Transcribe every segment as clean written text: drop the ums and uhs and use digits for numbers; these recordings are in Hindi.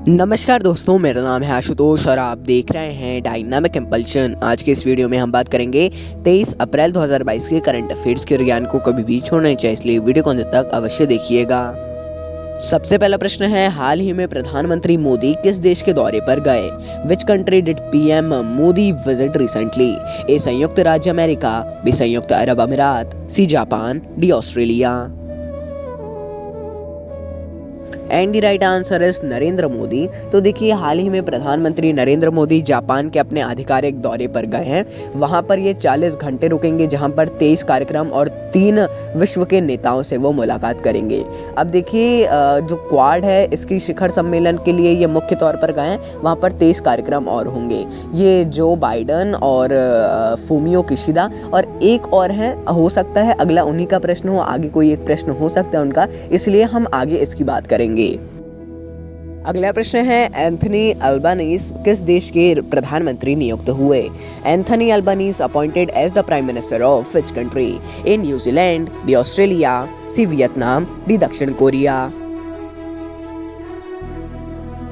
नमस्कार दोस्तों, मेरा नाम है आशुतोष और आप देख रहे हैं डायनामिक इम्पल्शन। आज के इस वीडियो में हम बात करेंगे 23 अप्रैल 2022 के करंट अफेयर्स के ज्ञान को कभी भी छोड़ना नहीं चाहिए, इसलिए वीडियो को अंत तक अवश्य देखिएगा। सबसे पहला प्रश्न है, हाल ही में प्रधानमंत्री मोदी किस देश के दौरे पर गए? Which country did PM Modi visit recently? A संयुक्त राज्य अमेरिका, बी संयुक्त अरब अमीरात, C Japan, D Australia. And the right answer is Narendra Modi. तो देखिए, हाल ही में प्रधानमंत्री नरेंद्र मोदी जापान के अपने आधिकारिक दौरे पर गए हैं। वहां पर ये 40 घंटे रुकेंगे, जहां पर 23 कार्यक्रम और 3 विश्व के नेताओं से वो मुलाकात करेंगे। अब देखिए, जो क्वाड है इसकी शिखर सम्मेलन के लिए ये मुख्य तौर पर गए हैं। वहां पर 23 कार्यक्रम और होंगे। ये जो बाइडन और फूमियो किशिदा और एक और हैं, हो सकता है अगला उन्हीं का प्रश्न हो, आगे कोई एक प्रश्न हो सकता है उनका, इसलिए हम आगे इसकी बात करेंगे। अगला प्रश्न है, एंथनी अल्बानीज किस देश के प्रधानमंत्री नियुक्त हुए? Anthony Albanese appointed as the prime minister of which country? A New Zealand, B Australia, C Vietnam, D दक्षिण Korea.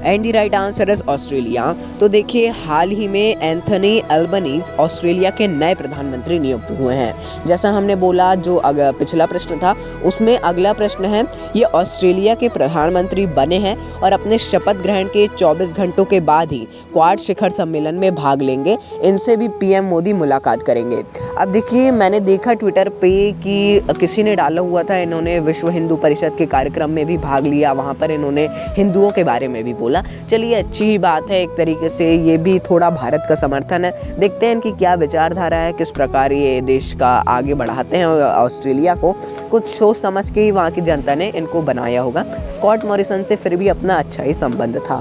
And the right answer is Australia. तो देखिए, हाल ही में एंथनी अल्बानीज ऑस्ट्रेलिया के नए प्रधानमंत्री नियुक्त हुए हैं। जैसा हमने बोला, जो पिछला प्रश्न था उसमें अगला प्रश्न है, ये ऑस्ट्रेलिया के प्रधानमंत्री बने हैं और अपने शपथ ग्रहण के 24 घंटों के बाद ही क्वाड शिखर सम्मेलन में भाग लेंगे। इनसे भी पीएम मोदी मुलाकात करेंगे। अब देखिए, मैंने देखा ट्विटर पे कि किसी ने डाला हुआ था, इन्होंने विश्व हिंदू परिषद के कार्यक्रम में भी भाग लिया, वहाँ पर इन्होंने हिंदुओं के बारे में भी बोला। चलिए, अच्छी ही बात है, एक तरीके से ये भी थोड़ा भारत का समर्थन है। देखते हैं इनकी क्या विचारधारा है, किस प्रकार ये देश का आगे बढ़ाते हैं। ऑस्ट्रेलिया को कुछ सोच समझ के ही वहाँ की जनता ने इनको बनाया होगा। स्कॉट मॉरिसन से फिर भी अपना अच्छा ही संबंध था।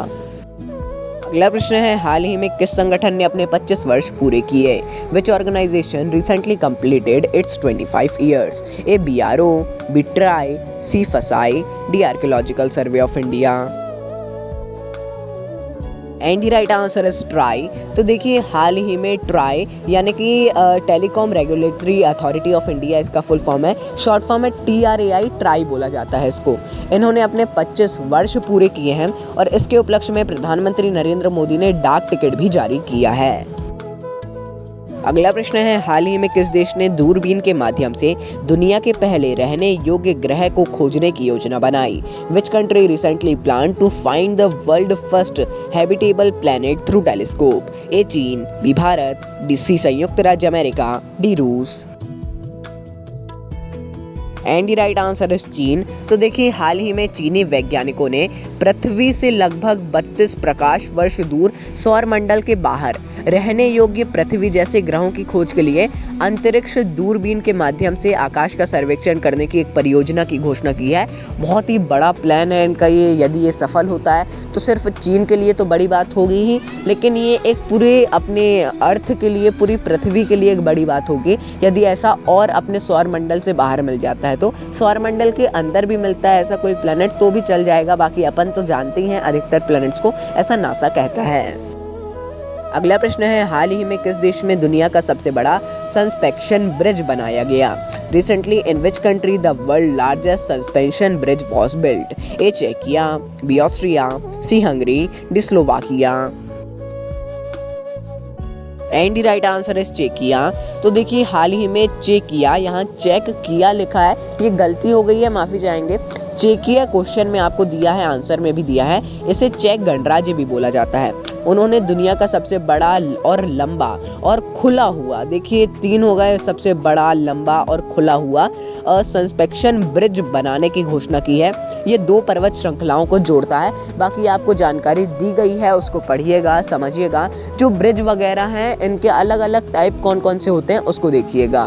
अगला प्रश्न है, हाल ही में किस संगठन ने अपने 25 वर्ष पूरे किए? Which organisation recently completed its 25 years? A BRO, B TRAI, C FSSAI, D archaeological survey of India. And the right answer is TRAI. तो देखिए, हाल ही में ट्राई यानी कि telecom regulatory authority of India इसका फुल फॉर्म है, शॉर्ट फॉर्म है TRAI, ट्राई बोला जाता है इसको। इन्होंने अपने 25 वर्ष पूरे किए हैं और इसके उपलक्ष्य में प्रधानमंत्री नरेंद्र मोदी ने डाक टिकट भी जारी किया है। अगला प्रश्न है, हाल ही में किस देश ने दूरबीन के माध्यम से दुनिया के पहले रहने योग्य ग्रह को खोजने की योजना बनाई? Which country recently plan to find the world first habitable planet through telescope? A चीन, बी भारत, डी सी संयुक्त राज्य अमेरिका, डी रूस। And the right answer is चीन। तो देखिए, हाल ही में चीनी वैज्ञानिकों ने पृथ्वी से लगभग 32 प्रकाश वर्ष दूर सौर मंडल के बाहर रहने योग्य पृथ्वी जैसे ग्रहों की खोज के लिए अंतरिक्ष दूरबीन के माध्यम से आकाश का सर्वेक्षण करने की एक परियोजना की घोषणा की है। बहुत ही बड़ा प्लान है इनका ये। यदि ये सफल होता है तो सिर्फ चीन के लिए तो बड़ी बात होगी ही, लेकिन ये एक पूरे अपने अर्थ के लिए, पूरी पृथ्वी के लिए एक बड़ी बात होगी यदि ऐसा और अपने सौर मंडल से बाहर मिल जाता है। तो सौर मंडल के अंदर भी मिलता है ऐसा कोई प्लैनेट तो भी चल जाएगा, बाकी अपन तो जानते ही हैं अधिकतर प्लैनेट्स को, ऐसा नासा कहता है। अगला प्रश्न है, हाल ही में किस देश में दुनिया का सबसे बड़ा सस्पेंशन ब्रिज बनाया गया? Recently in which country the world largest suspension bridge was built? A चेकिया, B Austria, C Hungary, D Slovakia. And the right answer is चेकिया। तो देखिए, हाल ही में चेकिया, यहाँ चेक किया लिखा है, ये गलती हो गई है, माफ़ी चाहेंगे। चेकिया क्वेश्चन में आपको दिया है, आंसर में भी दिया है। इसे चेक गणराज्य भी बोला जाता है। उन्होंने दुनिया का सबसे बड़ा और लंबा और खुला हुआ, देखिए 3 हो गए, सबसे बड़ा, लंबा और खुला हुआ सस्पेंशन ब्रिज बनाने की घोषणा की है। ये 2 पर्वत श्रृंखलाओं को जोड़ता है। बाकी आपको जानकारी दी गई है, उसको पढ़िएगा, समझिएगा। जो ब्रिज वगैरह हैं इनके अलग अलग टाइप कौन कौन से होते हैं उसको देखिएगा।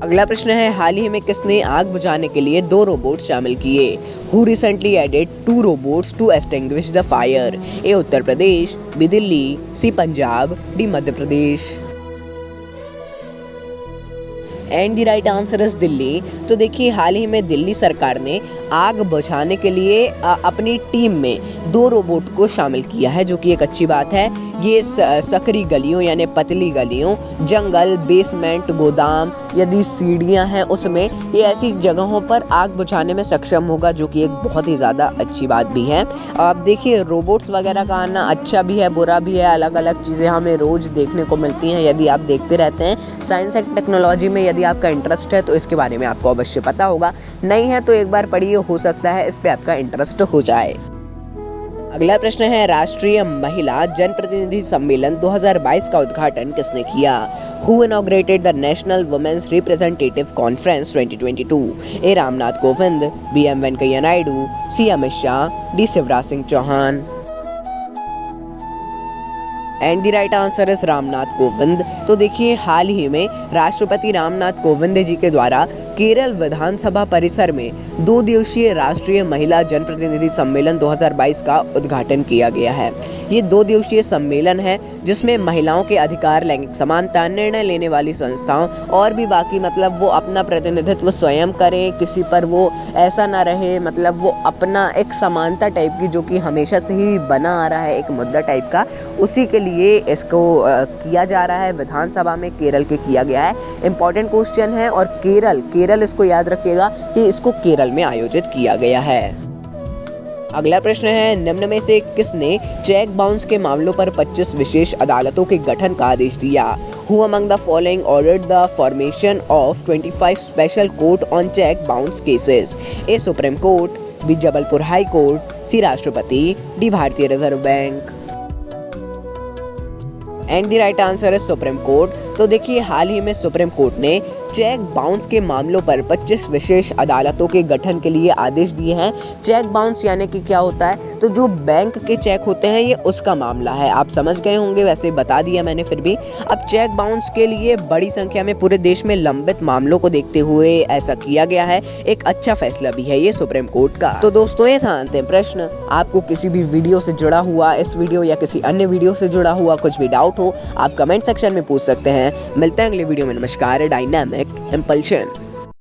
अगला प्रश्न है, हाल ही में किसने आग बुझाने के लिए 2 रोबोट शामिल किए? Who recently added 2 robots to extinguish the fire? A Uttar Pradesh, B Delhi, C Punjab, D Madhya Pradesh. And the right answer is Delhi. तो देखिए, हाल ही में दिल्ली सरकार ने आग बुझाने के लिए अपनी टीम में 2 रोबोट को शामिल किया है, जो कि एक अच्छी बात है। ये सकरी गलियों यानी पतली गलियों, जंगल, बेसमेंट, गोदाम, यदि सीढ़ियां हैं उसमें, ये ऐसी जगहों पर आग बुझाने में सक्षम होगा, जो कि एक बहुत ही ज़्यादा अच्छी बात भी है। अब देखिए रोबोट्स वगैरह का आना अच्छा भी है, बुरा भी है। अलग अलग चीज़ें हमें रोज़ देखने को मिलती हैं यदि आप देखते रहते हैं। साइंस एंड टेक्नोलॉजी में यदि आपका इंटरेस्ट है तो इसके बारे में आपको अवश्य पता होगा, नहीं है तो एक बार पढ़िए, हो सकता है इस पर आपका इंटरेस्ट हो जाए। अगला प्रश्न है, राष्ट्रीय महिला जनप्रतिनिधि सम्मेलन 2022 का उद्घाटन किसने किया? Who inaugurated the National Women's Representative Conference 2022? A Ramnath Kovind, B M Venkaiah Naidu, C Amit Shah, D Shivraj Singh Chouhan. And the right answer is Ramnath Kovind. तो देखिए हाल ही में राष्ट्रपति रामनाथ कोविंद जी के द्वारा केरल विधानसभा परिसर में 2 दिवसीय राष्ट्रीय महिला जनप्रतिनिधि सम्मेलन 2022 का उद्घाटन किया गया है। ये 2 दिवसीय सम्मेलन है जिसमें महिलाओं के अधिकार, लैंगिक समानता, निर्णय लेने वाली संस्थाओं और भी बाकी, मतलब वो अपना प्रतिनिधित्व स्वयं करें, किसी पर वो ऐसा ना रहे, मतलब वो अपना एक समानता टाइप की, जो कि हमेशा से ही बना आ रहा है एक मुद्दा टाइप का, उसी के लिए इसको किया जा रहा है। विधानसभा में केरल के किया गया है। इंपॉर्टेंट क्वेश्चन है, और केरल इसको याद रखिएगा कि इसको केरल में आयोजित किया गया है। अगला प्रश्न है, निम्न में से किसने चेक बाउंस के मामलों पर 25 विशेष अदालतों के गठन का आदेश दिया? Who among the following ordered the formation of 25 special court on check bounce cases? A. Supreme court, B. Jabalpur high court, C. राष्ट्रपति, डी. भारतीय reserve bank. And the right answer है सुप्रीम कोर्ट। तो देखिए हाल ही में सुप्रीम कोर्ट ने चेक बाउंस के मामलों पर 25 विशेष अदालतों के गठन के लिए आदेश दिए हैं। चेक बाउंस यानी कि क्या होता है, तो जो बैंक के चेक होते हैं ये उसका मामला है, आप समझ गए होंगे, वैसे बता दिया मैंने फिर भी। अब चेक बाउंस के लिए बड़ी संख्या में पूरे देश में लंबित मामलों को देखते हुए ऐसा किया गया है। एक अच्छा फैसला भी है ये सुप्रीम कोर्ट का। तो दोस्तों ये था अंतिम प्रश्न। आपको किसी भी वीडियो से जुड़ा हुआ, इस वीडियो या किसी अन्य वीडियो से जुड़ा हुआ कुछ भी डाउट हो, आप कमेंट सेक्शन में पूछ सकते हैं। मिलते हैं अगले वीडियो में। नमस्कार। Dynamic impulsion.